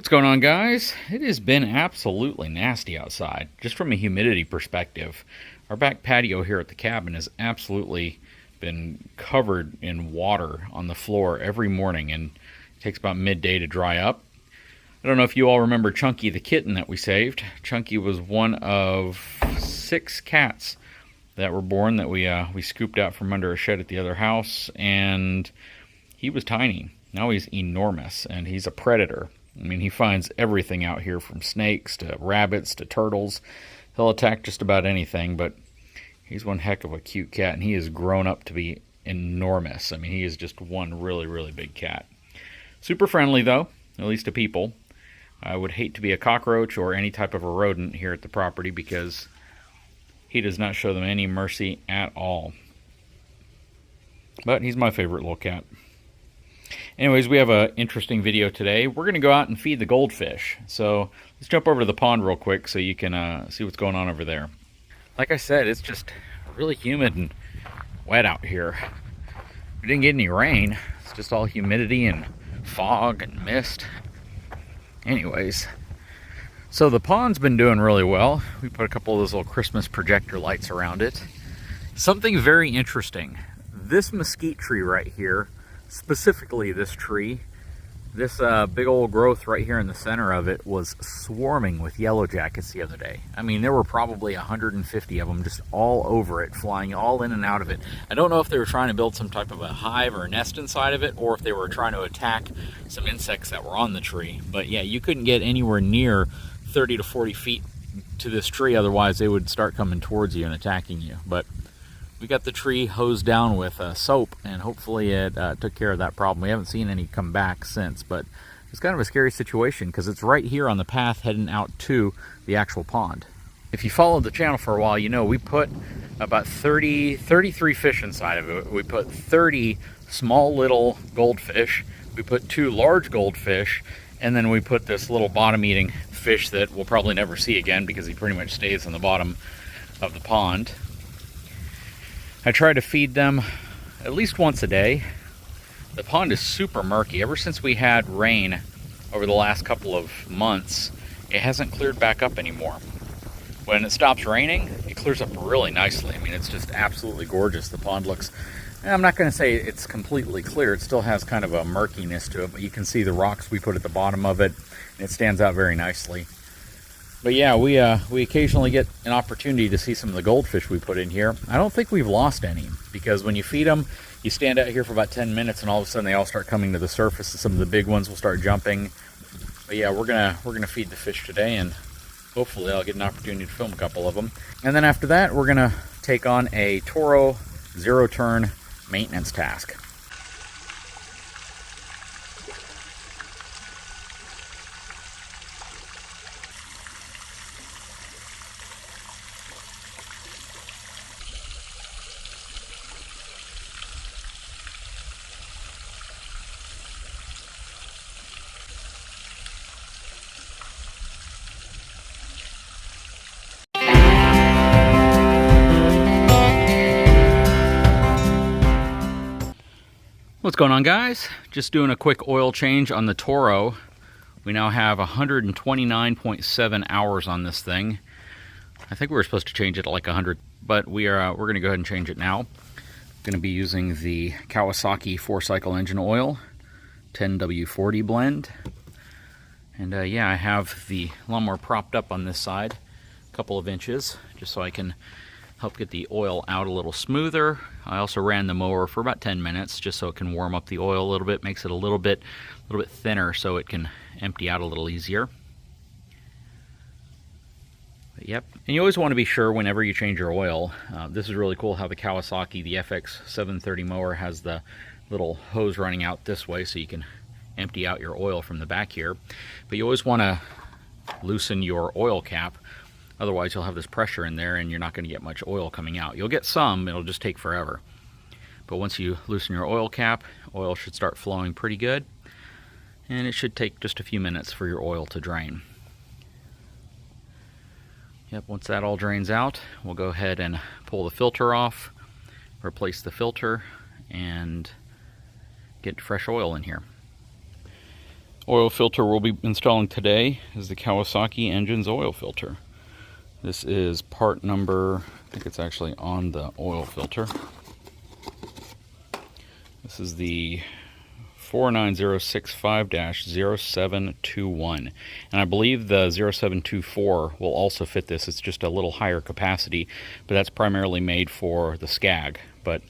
What's going on, guys? It has been absolutely nasty outside, just from a humidity perspective. Our back patio here at the cabin has absolutely been covered in water on the floor every morning, and it takes about midday to dry up. I don't know if you all remember Chunky the kitten that we saved. Chunky was one of 6 cats that were born that we scooped out from under a shed at the other house, and he was tiny. Now he's enormous, and he's a predator. I mean, he finds everything out here, from snakes to rabbits to turtles. He'll attack just about anything, but he's one heck of a cute cat, and he has grown up to be enormous. I mean, he is just one really, really big cat. Super friendly, though, at least to people. I would hate to be a cockroach or any type of a rodent here at the property, because he does not show them any mercy at all. But he's my favorite little cat. Anyways, we have an interesting video today. We're going to go out and feed the goldfish. So let's jump over to the pond real quick so you can see what's going on over there. Like I said, it's just really humid and wet out here. We didn't get any rain. It's just all humidity and fog and mist. Anyways, so the pond's been doing really well. We put a couple of those little Christmas projector lights around it. Something very interesting. This mesquite tree right here, specifically this tree, this big old growth right here in the center of it was swarming with yellow jackets the other day. I mean, there were probably 150 of them just all over it, flying all in and out of it. I don't know if they were trying to build some type of a hive or a nest inside of it, or if they were trying to attack some insects that were on the tree. But yeah, you couldn't get anywhere near 30 to 40 feet to this tree, otherwise they would start coming towards you and attacking you. But we got the tree hosed down with soap, and hopefully it took care of that problem. We haven't seen any come back since, but it's kind of a scary situation because it's right here on the path heading out to the actual pond. If you followed the channel for a while, you know we put about 33 fish inside of it. We put 30 small little goldfish, we put 2 large goldfish, and then we put this little bottom-eating fish that we'll probably never see again because he pretty much stays on the bottom of the pond. I try to feed them at least once a day. The pond is super murky. Ever since we had rain over the last couple of months, it hasn't cleared back up anymore. When it stops raining, it clears up really nicely. I mean, it's just absolutely gorgeous. The pond looks, I'm not going to say it's completely clear. It still has kind of a murkiness to it, but you can see the rocks we put at the bottom of it, and it stands out very nicely. But yeah, we occasionally get an opportunity to see some of the goldfish we put in here. I don't think we've lost any, because when you feed them, you stand out here for about 10 minutes and all of a sudden they all start coming to the surface, and some of the big ones will start jumping. But yeah, we're gonna feed the fish today, and hopefully I'll get an opportunity to film a couple of them. And then after that, we're gonna take on a Toro Zero-Turn maintenance task. What's going on, guys? Just doing a quick oil change on the Toro. We now have 129.7 hours on this thing. I think we were supposed to change it at like 100, but we're going to go ahead and change it now. I'm going to be using the Kawasaki 4-cycle engine oil, 10W40 blend. And yeah, I have the lawnmower propped up on this side a couple of inches, just so I can help get the oil out a little smoother. I also ran the mower for about 10 minutes just so it can warm up the oil a little bit, makes it a little bit thinner so it can empty out a little easier. But yep, and you always want to be sure whenever you change your oil. This is really cool how the Kawasaki, the FX 730 mower, has the little hose running out this way so you can empty out your oil from the back here. But you always want to loosen your oil cap. Otherwise, you'll have this pressure in there and you're not going to get much oil coming out. You'll get some, it'll just take forever. But once you loosen your oil cap, oil should start flowing pretty good. And it should take just a few minutes for your oil to drain. Yep, once that all drains out, we'll go ahead and pull the filter off, replace the filter, and get fresh oil in here. Oil filter we'll be installing today is the Kawasaki engine's oil filter. This is part number, I think it's actually on the oil filter. This is the 49065-0721, and I believe the 0724 will also fit this. It's just a little higher capacity, but that's primarily made for the Skag. But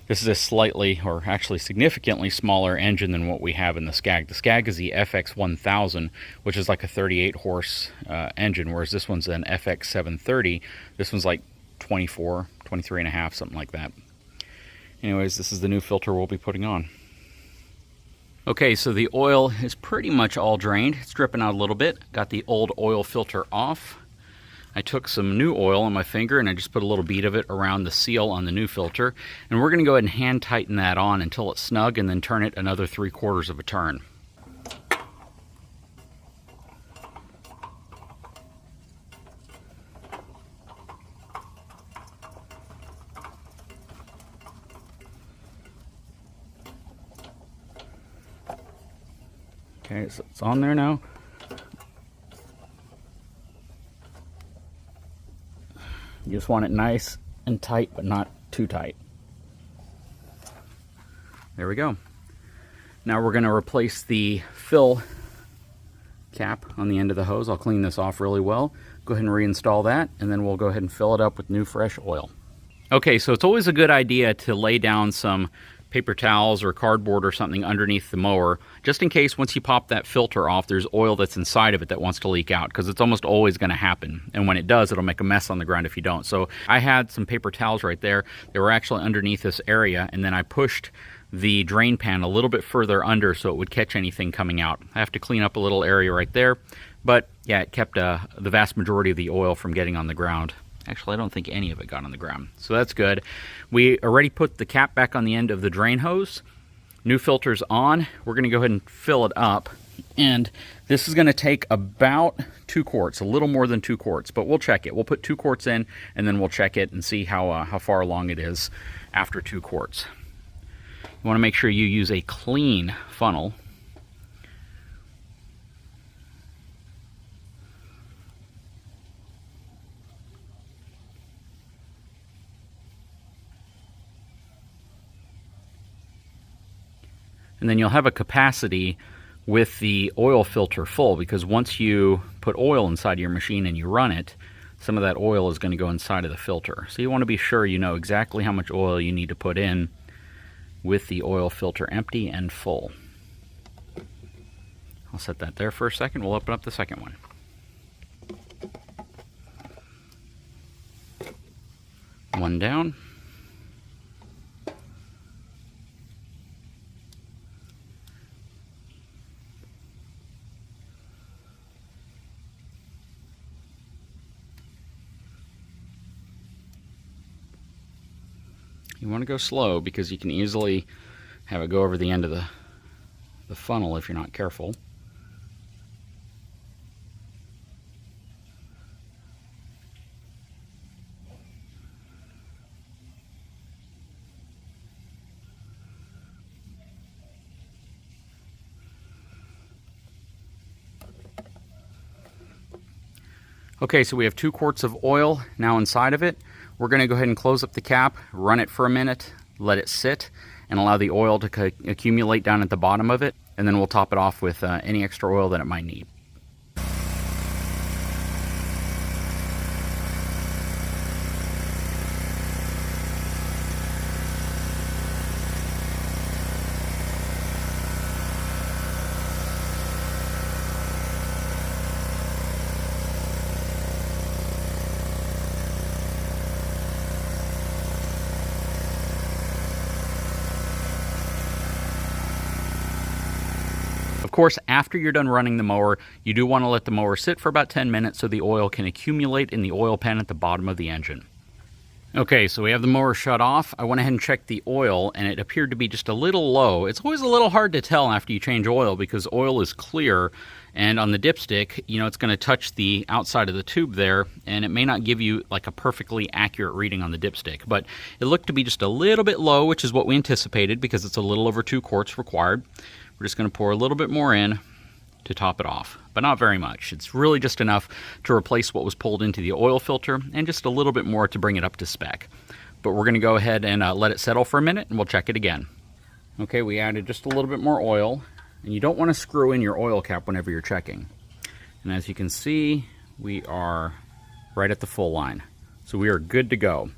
this is a slightly, or actually significantly smaller engine than what we have in the Skag. The Skag is the FX1000, which is like a 38 horse engine, whereas this one's an FX730. This one's like 24, 23 and a half, something like that. Anyways, this is the new filter we'll be putting on. Okay, so the oil is pretty much all drained. It's dripping out a little bit. Got the old oil filter off. I took some new oil on my finger and I just put a little bead of it around the seal on the new filter. And we're going to go ahead and hand tighten that on until it's snug and then turn it another 3/4 of a turn. Okay, so it's on there now. You just want it nice and tight, but not too tight. There we go. Now we're going to replace the fill cap on the end of the hose. I'll clean this off really well. Go ahead and reinstall that, and then we'll go ahead and fill it up with new fresh oil. Okay, so it's always a good idea to lay down some paper towels or cardboard or something underneath the mower, just in case once you pop that filter off, there's oil that's inside of it that wants to leak out, because it's almost always going to happen. And when it does, it'll make a mess on the ground if you don't. So I had some paper towels right there. They were actually underneath this area, and then I pushed the drain pan a little bit further under so it would catch anything coming out. I have to clean up a little area right there, but yeah, it kept the vast majority of the oil from getting on the ground. Actually, I don't think any of it got on the ground, so that's good. We already put the cap back on the end of the drain hose. New filter's on. We're going to go ahead and fill it up, and this is going to take about 2 quarts, a little more than 2 quarts, but we'll check it. We'll put 2 quarts in, and then we'll check it and see how far along it is after 2 quarts. You want to make sure you use a clean funnel. And then you'll have a capacity with the oil filter full, because once you put oil inside your machine and you run it, some of that oil is going to go inside of the filter. So you want to be sure you know exactly how much oil you need to put in with the oil filter empty and full. I'll set that there for a second. We'll open up the second one. One down. You want to go slow because you can easily have it go over the end of the funnel if you're not careful. Okay, so we have 2 quarts of oil now inside of it. We're going to go ahead and close up the cap, run it for a minute, let it sit, and allow the oil to accumulate down at the bottom of it, and then we'll top it off with any extra oil that it might need. Of course, after you're done running the mower, you do want to let the mower sit for about 10 minutes so the oil can accumulate in the oil pan at the bottom of the engine. Okay, so we have the mower shut off. I went ahead and checked the oil, and it appeared to be just a little low. It's always a little hard to tell after you change oil because oil is clear, and on the dipstick, you know, it's going to touch the outside of the tube there, and it may not give you like a perfectly accurate reading on the dipstick, but it looked to be just a little bit low, which is what we anticipated because it's a little over 2 quarts required. We're just going to pour a little bit more in, to top it off, but not very much. It's really just enough to replace what was pulled into the oil filter and just a little bit more to bring it up to spec. But we're going to go ahead and let it settle for a minute and we'll check it again. Okay, we added just a little bit more oil, and you don't want to screw in your oil cap whenever you're checking. And as you can see, we are right at the full line. So we are good to go.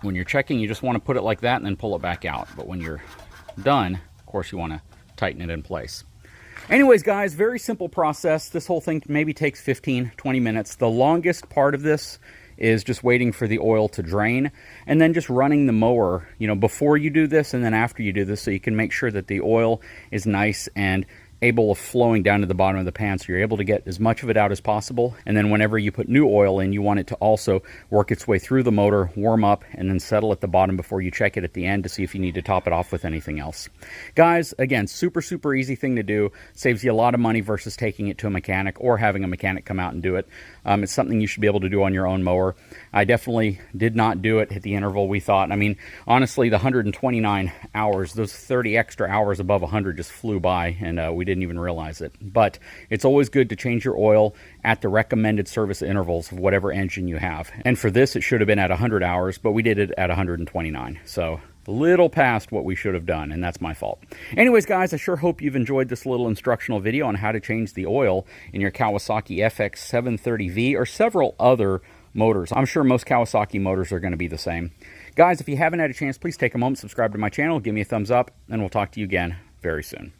When you're checking, you just want to put it like that and then pull it back out. But when you're done, of course, you want to tighten it in place. Anyways, guys, very simple process. This whole thing maybe takes 15, 20 minutes. The longest part of this is just waiting for the oil to drain and then just running the mower, before you do this and then after you do this, so you can make sure that the oil is nice and able of flowing down to the bottom of the pan, so you're able to get as much of it out as possible. And then whenever you put new oil in, you want it to also work its way through the motor, warm up, and then settle at the bottom before you check it at the end to see if you need to top it off with anything else. Guys, again, super easy thing to do. Saves you a lot of money versus taking it to a mechanic or having a mechanic come out and do it. It's something you should be able to do on your own mower. I definitely did not do it at the interval we thought. I mean, honestly, the 129 hours, those 30 extra hours above 100 just flew by, and we didn't even realize it. But it's always good to change your oil at the recommended service intervals of whatever engine you have. And for this, it should have been at 100 hours, but we did it at 129. So a little past what we should have done, and that's my fault. Anyways, guys, I sure hope you've enjoyed this little instructional video on how to change the oil in your Kawasaki FX730V or several other motors. I'm sure most Kawasaki motors are going to be the same. Guys, if you haven't had a chance, please take a moment, subscribe to my channel, give me a thumbs up, and we'll talk to you again very soon.